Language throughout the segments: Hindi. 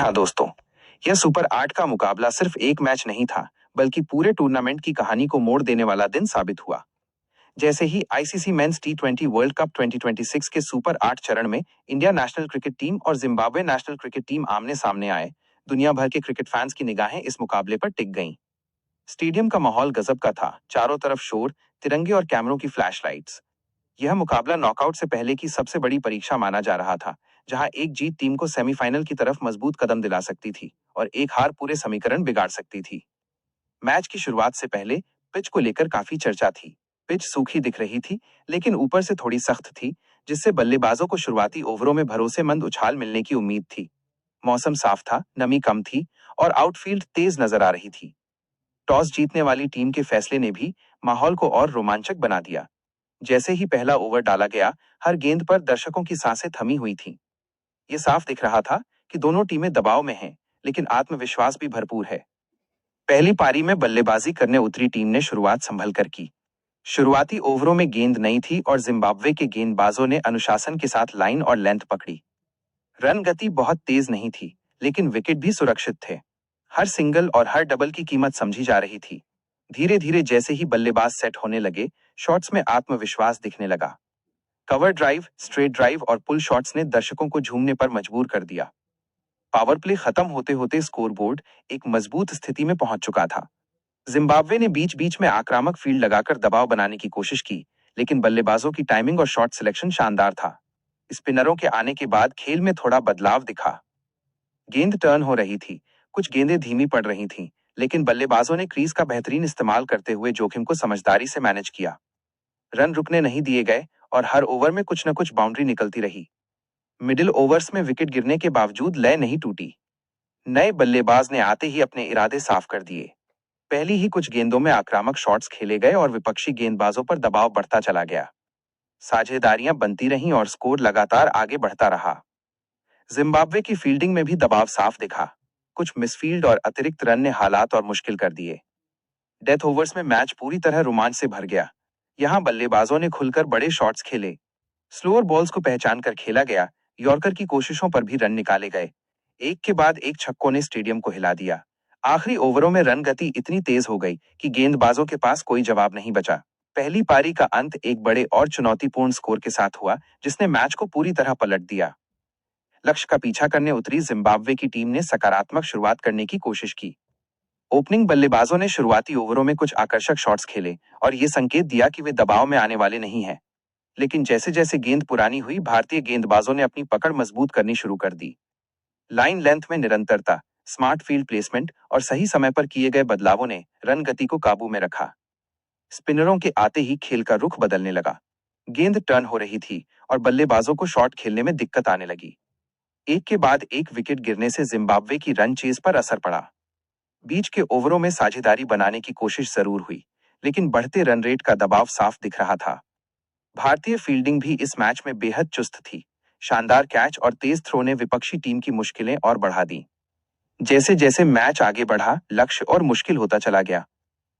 हाँ दोस्तों, यह सुपर 8 का मुकाबला सिर्फ एक मैच नहीं था, बल्कि पूरे टूर्नामेंट की कहानी को मोड़ देने वाला दिन साबित हुआ। जैसे ही आईसीसी मेंस टी20 वर्ल्ड कप 2026 के सुपर 8 चरण में इंडिया नेशनल क्रिकेट टीम और जिम्बाब्वे नेशनल क्रिकेट टीम आमने सामने आए, दुनिया भर के क्रिकेट फैंस की निगाहें इस मुकाबले पर टिक गईं। स्टेडियम का माहौल गजब का था, चारों तरफ शोर, तिरंगे और कैमरों की फ्लैश लाइट्स। यह मुकाबला नॉकआउट से पहले की सबसे बड़ी परीक्षा माना जा रहा था, जहां एक जीत टीम को सेमीफाइनल की तरफ मजबूत कदम दिला सकती थी और एक हार पूरे समीकरण बिगाड़ सकती थी। मैच की शुरुआत से पहले पिच को लेकर काफी चर्चा थी। पिच सूखी दिख रही थी, लेकिन ऊपर से थोड़ी सख्त थी, जिससे बल्लेबाजों को शुरुआती ओवरों में भरोसेमंद उछाल मिलने की उम्मीद थी। मौसम साफ था, नमी कम थी और आउटफील्ड तेज नजर आ रही थी। टॉस जीतने वाली टीम के फैसले ने भी माहौल को और रोमांचक बना दिया। जैसे ही पहला ओवर डाला गया, हर गेंद पर दर्शकों की सांसें थमी हुई थीं। ये साफ दिख रहा था कि दोनों टीमें दबाव में हैं, लेकिन आत्मविश्वास भी भरपूर है। पहली पारी में बल्लेबाजी करने उतरी टीम ने शुरुआत संभल कर की। शुरुआती ओवरों में गेंद नई थी और जिम्बाब्वे के गेंदबाजों ने अनुशासन के साथ लाइन और लेंथ पकड़ी। रन गति बहुत तेज नहीं थी, लेकिन विकेट भी सुरक्षित थे। हर सिंगल और हर डबल की कीमत समझी जा रही थी। धीरे धीरे जैसे ही बल्लेबाज सेट होने लगे, शॉट्स में आत्मविश्वास दिखने लगा। कवर ड्राइव, स्ट्रेट ड्राइव और पुल शॉट्स ने दर्शकों को झूमने पर मजबूर कर दिया। पावर प्ले खत्म होते होते स्कोरबोर्ड एक मजबूत स्थिति में पहुंच चुका था। जिम्बाब्वे ने बीच बीच में आक्रामक फील्ड लगाकर दबाव बनाने की कोशिश की, लेकिन बल्लेबाजों की टाइमिंग और शॉट सिलेक्शन शानदार था। स्पिनरों के आने के बाद खेल में थोड़ा बदलाव दिखा। गेंद टर्न हो रही थी, कुछ गेंदें धीमी पड़ रही थीं, लेकिन बल्लेबाजों ने क्रीज का बेहतरीन इस्तेमाल करते हुए जोखिम को समझदारी से मैनेज किया। रन रुकने नहीं दिए गए और हर ओवर में कुछ न कुछ बाउंड्री निकलती रही। मिडिल ओवर्स में विकेट गिरने के बावजूद लय नहीं टूटी। नए बल्लेबाज ने आते ही अपने इरादे साफ कर दिए। पहली ही कुछ गेंदों में आक्रामक शॉट्स खेले गए और विपक्षी गेंदबाजों पर दबाव बढ़ता चला गया। साझेदारियां बनती रहीं और स्कोर लगातार आगे बढ़ता रहा। जिम्बाब्वे की फील्डिंग में भी दबाव साफ दिखा। कुछ मिसफील्ड और अतिरिक्त रन ने हालात और मुश्किल कर दिए। डेथ ओवर्स में मैच पूरी तरह रोमांच से भर गया। यहां बल्लेबाजों ने खुलकर बड़े शॉट्स खेले। स्लोअर बॉल्स को पहचान कर खेला गया। यॉर्कर की कोशिशों पर भी रन निकाले गए। एक के बाद एक छक्कों ने स्टेडियम को हिला दिया। आखिरी ओवरों में रन गति इतनी तेज हो गई कि गेंदबाजों के पास कोई जवाब नहीं बचा। पहली पारी का अंत एक बड़े और चुनौतीपूर्ण स्कोर के साथ हुआ, जिसने मैच को पूरी तरह पलट दिया। लक्ष्य का पीछा करने उतरी जिम्बाब्वे की टीम ने सकारात्मक शुरुआत करने की कोशिश की। ओपनिंग बल्लेबाजों ने शुरुआती ओवरों में कुछ आकर्षक शॉट्स खेले और ये संकेत दिया कि वे दबाव में आने वाले नहीं हैं। लेकिन जैसे जैसे गेंद पुरानी हुई, भारतीय गेंदबाजों ने अपनी पकड़ मजबूत करनी शुरू कर दी। लाइन लेंथ में निरंतरता, स्मार्ट फील्ड प्लेसमेंट और सही समय पर किए गए बदलावों ने रन गति को काबू में रखा। स्पिनरों के आते ही खेल का रुख बदलने लगा। गेंद टर्न हो रही थी और बल्लेबाजों को शॉट खेलने में दिक्कत आने लगी। एक के बाद एक विकेट गिरने से जिम्बाब्वे की रन चेज पर असर पड़ा। बीच के ओवरों में साझेदारी बनाने की कोशिश जरूर हुई, लेकिन बढ़ते रन रेट का दबाव साफ दिख रहा था। भारतीय फील्डिंग भी इस मैच में बेहद चुस्त थी। शानदार कैच और तेज थ्रो ने विपक्षी टीम की मुश्किलें और बढ़ा दी। जैसे जैसे मैच आगे बढ़ा, लक्ष्य और मुश्किल होता चला गया।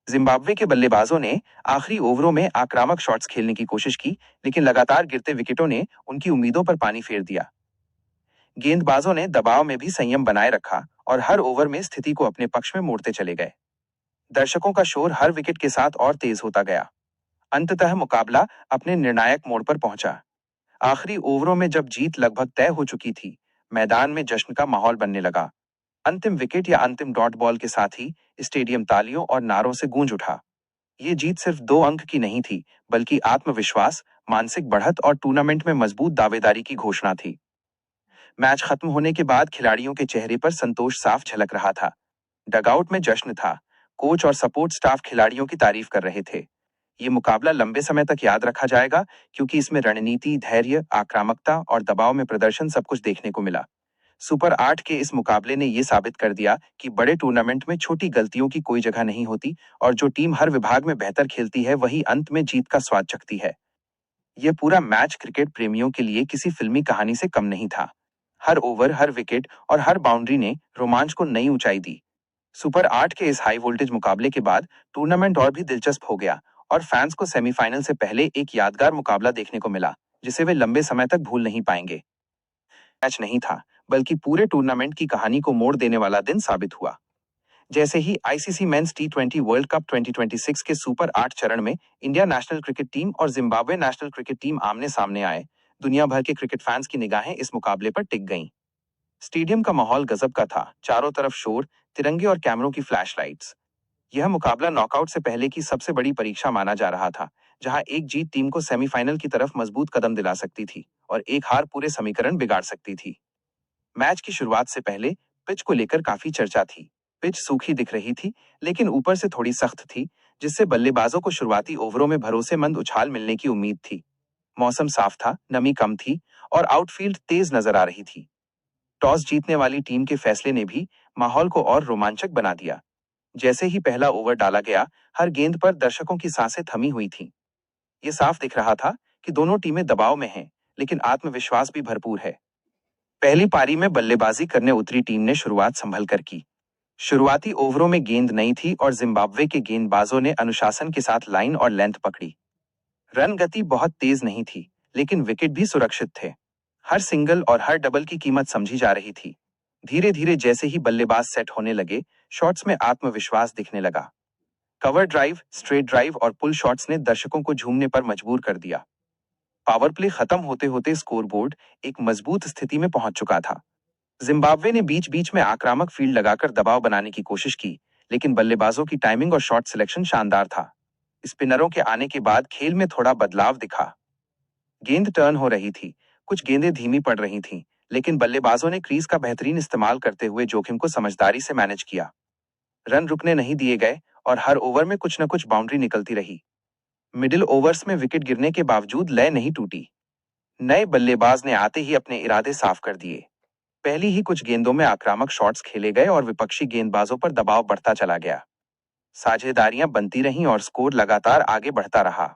जिम्बाब्वे के बल्लेबाजों ने आखिरी ओवरों में आक्रामक शॉट्स खेलने की कोशिश की, लेकिन लगातार गिरते विकेटों ने उनकी उम्मीदों पर पानी फेर दिया। गेंदबाजों ने दबाव में भी संयम बनाए रखा और हर ओवर में स्थिति को अपने पक्ष में मोड़ते चले गए। दर्शकों का शोर हर विकेट के साथ और तेज होता गया। अंततः मुकाबला अपने निर्णायक मोड़ पर पहुंचा। आखिरी ओवरों में जब जीत लगभग तय हो चुकी थी, मैदान में जश्न का माहौल बनने लगा। अंतिम विकेट या अंतिम डॉट बॉल के साथ ही स्टेडियम तालियों और नारों से गूंज उठा। ये जीत सिर्फ 2 अंक की नहीं थी, बल्कि आत्मविश्वास, मानसिक बढ़त और टूर्नामेंट में मजबूत दावेदारी की घोषणा थी। मैच खत्म होने के बाद खिलाड़ियों के चेहरे पर संतोष साफ झलक रहा था। डगआउट में जश्न था। कोच और सपोर्ट स्टाफ खिलाड़ियों की तारीफ कर रहे थे। ये मुकाबला लंबे समय तक याद रखा जाएगा, क्योंकि इसमें रणनीति, धैर्य, आक्रामकता और दबाव में प्रदर्शन सब कुछ देखने को मिला। सुपर 8 के इस मुकाबले ने यह साबित कर दिया कि बड़े टूर्नामेंट में छोटी गलतियों की कोई जगह नहीं होती और जो टीम हर विभाग में बेहतर खेलती है, वही अंत में जीत का स्वाद चखती है। यह पूरा मैच क्रिकेट प्रेमियों के लिए किसी फिल्मी कहानी से कम नहीं था। हर ओवर, हर विकेट और हर बाउंड्री ने रोमांच को नई ऊंचाई दी। सुपर 8 के इस हाई वोल्टेज मुकाबले के बाद टूर्नामेंट और भी दिलचस्प हो गया और फैंस को सेमीफाइनल से पहले एक यादगार मुकाबला देखने को मिला, जिसे वे लंबे समय तक भूल नहीं पाएंगे। मैच नहीं था, बल्कि पूरे टूर्नामेंट की कहानी को मोड़ देने वाला दिन साबित हुआ। जैसे ही आईसीसी मेंस टी20 वर्ल्ड कप 2026 के सुपर 8 चरण में इंडिया नेशनल क्रिकेट टीम और जिम्बाब्वे नेशनल क्रिकेट टीम आमने सामने आए, दुनिया भर के क्रिकेट फैंस की निगाहें इस मुकाबले पर टिक गईं। स्टेडियम का माहौल गजब का था, चारों तरफ शोर, तिरंगे और कैमरों की फ्लैश लाइट्स। यह मुकाबला नॉकआउट से पहले की सबसे बड़ी परीक्षा माना जा रहा था, जहां एक जीत टीम को सेमीफाइनल की तरफ मजबूत कदम दिला सकती थी और एक हार पूरे समीकरण बिगाड़ सकती थी। मैच की शुरुआत से पहले पिच को लेकर काफी चर्चा थी। पिच सूखी दिख रही थी, लेकिन ऊपर से थोड़ी सख्त थी, जिससे बल्लेबाजों को शुरुआती ओवरों में भरोसेमंद उछाल मिलने की उम्मीद थी। मौसम साफ था, नमी कम थी और आउटफील्ड तेज नजर आ रही थी। टॉस जीतने वाली टीम के फैसले ने भी माहौल को और रोमांचक बना दिया। जैसे ही पहला ओवर डाला गया, हर गेंद पर दर्शकों की सांसें थमी हुई थीं। ये साफ दिख रहा था कि दोनों टीमें दबाव में हैं, लेकिन आत्मविश्वास भी भरपूर है। पहली पारी में बल्लेबाजी करने उतरी टीम ने शुरुआत संभल कर की। शुरुआती ओवरों में गेंद नहीं थी और जिम्बाब्वे के गेंदबाजों ने अनुशासन के साथ लाइन और लेंथ पकड़ी। रन गति बहुत तेज नहीं थी, लेकिन विकेट भी सुरक्षित थे। हर सिंगल और हर डबल की कीमत समझी जा रही थी। धीरे धीरे जैसे ही बल्लेबाज सेट होने लगे, शॉट्स में आत्मविश्वास दिखने लगा। कवर ड्राइव, स्ट्रेट ड्राइव और पुल शॉट्स ने दर्शकों को झूमने पर मजबूर कर दिया। पावर प्ले खत्म होते होते स्कोरबोर्ड एक मजबूत स्थिति में पहुंच चुका था। जिम्बाब्वे ने बीच बीच में आक्रामक फील्ड लगाकर दबाव बनाने की कोशिश की, लेकिन बल्लेबाजों की टाइमिंग और शॉट सिलेक्शन शानदार था। स्पिनरों के आने के बाद खेल में थोड़ा बदलाव दिखा। गेंद टर्न हो रही थी, कुछ गेंदें धीमी पड़ रही थीं, लेकिन बल्लेबाजों ने क्रीज का बेहतरीन इस्तेमाल करते हुए जोखिम को समझदारी से मैनेज किया। रन रुकने नहीं दिए गए और हर ओवर में कुछ न कुछ बाउंड्री निकलती रही। मिडिल ओवर्स में विकेट गिरने के बावजूद लय नहीं टूटी। नए बल्लेबाज ने आते ही अपने इरादे साफ कर दिए। पहली ही कुछ गेंदों में आक्रामक शॉट्स खेले गए और विपक्षी गेंदबाजों पर दबाव बढ़ता चला गया। साझेदारियां बनती रहीं और स्कोर लगातार आगे बढ़ता रहा।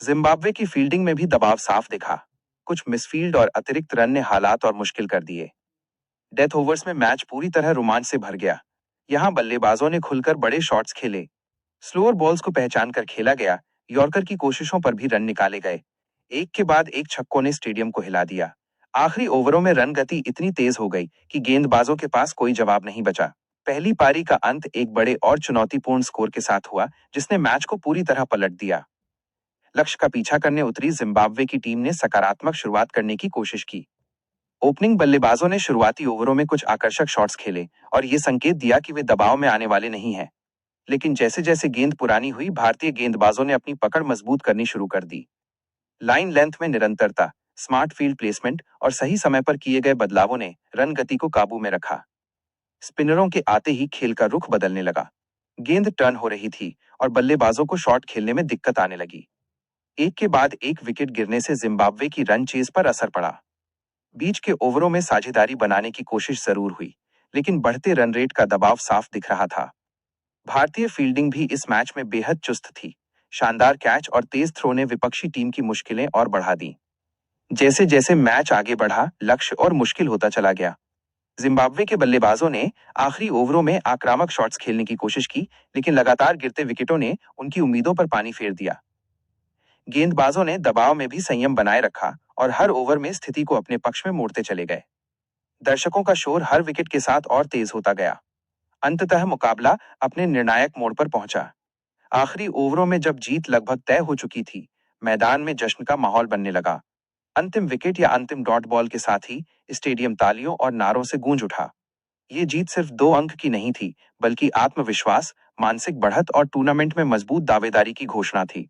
जिम्बाब्वे की फील्डिंग में भी दबाव साफ दिखा। कुछ मिसफील्ड और अतिरिक्त रन ने हालात और मुश्किल कर दिए। डेथ ओवर्स में मैच पूरी तरह रोमांच से भर गया। यहां बल्लेबाजों ने खुलकर बड़े शॉट्स खेले। स्लोअर बॉल्स को पहचान कर खेला गया, यॉर्कर की कोशिशों पर भी रन निकाले गए। एक के बाद एक छक्कों ने स्टेडियम को हिला दिया। आखिरी ओवरों में रन गति इतनी तेज हो गई कि गेंदबाजों के पास कोई जवाब नहीं बचा। पहली पारी का अंत एक बड़े और चुनौतीपूर्ण स्कोर के साथ हुआ, जिसने मैच को पूरी तरह पलट दिया। लक्ष्य का पीछा करने उतरी जिम्बाब्वे की टीम ने सकारात्मक शुरुआत करने की कोशिश की। ओपनिंग बल्लेबाजों ने शुरुआती ओवरों में कुछ आकर्षक शॉट्स खेले और ये संकेत दिया कि वे दबाव में आने वाले नहीं हैं। लेकिन जैसे जैसे गेंद पुरानी हुई, भारतीय गेंदबाजों ने अपनी पकड़ मजबूत करनी शुरू कर दी। लाइन लेंथ में निरंतरता, स्मार्ट फील्ड प्लेसमेंट और सही समय पर किए गए बदलावों ने रन गति को काबू में रखा। स्पिनरों के आते ही खेल का रुख बदलने लगा। गेंद टर्न हो रही थी और बल्लेबाजों को शॉट खेलने में दिक्कत आने लगी। एक के बाद एक विकेट गिरने से जिम्बाब्वे की रन चेज पर असर पड़ा। बीच के ओवरों में साझेदारी बनाने की कोशिश जरूर हुई, लेकिन बढ़ते रन रेट का दबाव साफ दिख रहा था। भारतीय फील्डिंग भी इस मैच में बेहद चुस्त थी। शानदार कैच और तेज थ्रो ने विपक्षी टीम की मुश्किलें और बढ़ा दी। जैसे जैसे मैच आगे बढ़ा, लक्ष्य और मुश्किल होता चला गया। जिम्बाब्वे के बल्लेबाजों ने आखिरी ओवरों में आक्रामक शॉट्स खेलने की कोशिश की, लेकिन लगातार गिरते विकेटों ने उनकी उम्मीदों पर पानी फेर दिया। गेंदबाजों ने दबाव में भी संयम बनाए रखा और हर ओवर में स्थिति को अपने पक्ष में मोड़ते चले गए। दर्शकों का शोर हर विकेट के साथ और तेज होता गया। अंततः मुकाबला अपने निर्णायक मोड़ पर पहुंचा। आखिरी ओवरों में जब जीत लगभग तय हो चुकी थी, मैदान में जश्न का माहौल बनने लगा। अंतिम विकेट या अंतिम डॉट बॉल के साथ ही स्टेडियम तालियों और नारों से गूंज उठा। ये जीत सिर्फ 2 अंक की नहीं थी, बल्कि आत्मविश्वास, मानसिक बढ़त और टूर्नामेंट में मजबूत दावेदारी की घोषणा थी।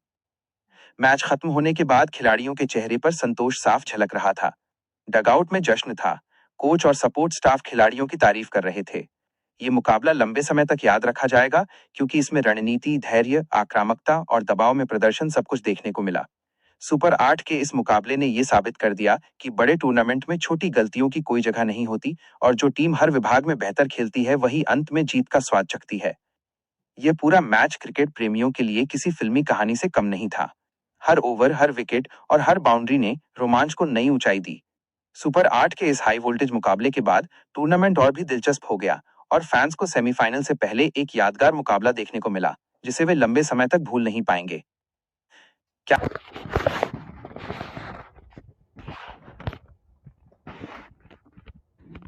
मैच खत्म होने के बाद खिलाड़ियों के चेहरे पर संतोष साफ झलक रहा था। डगआउट में जश्न था। कोच और सपोर्ट स्टाफ खिलाड़ियों की तारीफ कर रहे थे। ये मुकाबला लंबे समय तक याद रखा जाएगा, क्योंकि इसमें रणनीति, धैर्य, आक्रामकता और दबाव में प्रदर्शन सब कुछ देखने को मिला। सुपर 8 के इस मुकाबले ने यह साबित कर दिया कि बड़े टूर्नामेंट में छोटी गलतियों की कोई जगह नहीं होती और जो टीम हर विभाग में बेहतर खेलती है, वही अंत में जीत का स्वाद चखती है। यह पूरा मैच क्रिकेट प्रेमियों के लिए किसी फिल्मी कहानी से कम नहीं था। हर ओवर, हर विकेट और हर बाउंड्री ने रोमांच को नई ऊंचाई दी। सुपर 8 के इस हाई वोल्टेज मुकाबले के बाद टूर्नामेंट और भी दिलचस्प हो गया और फैंस को सेमीफाइनल से पहले एक यादगार मुकाबला देखने को मिला, जिसे वे लंबे समय तक भूल नहीं पाएंगे। क्या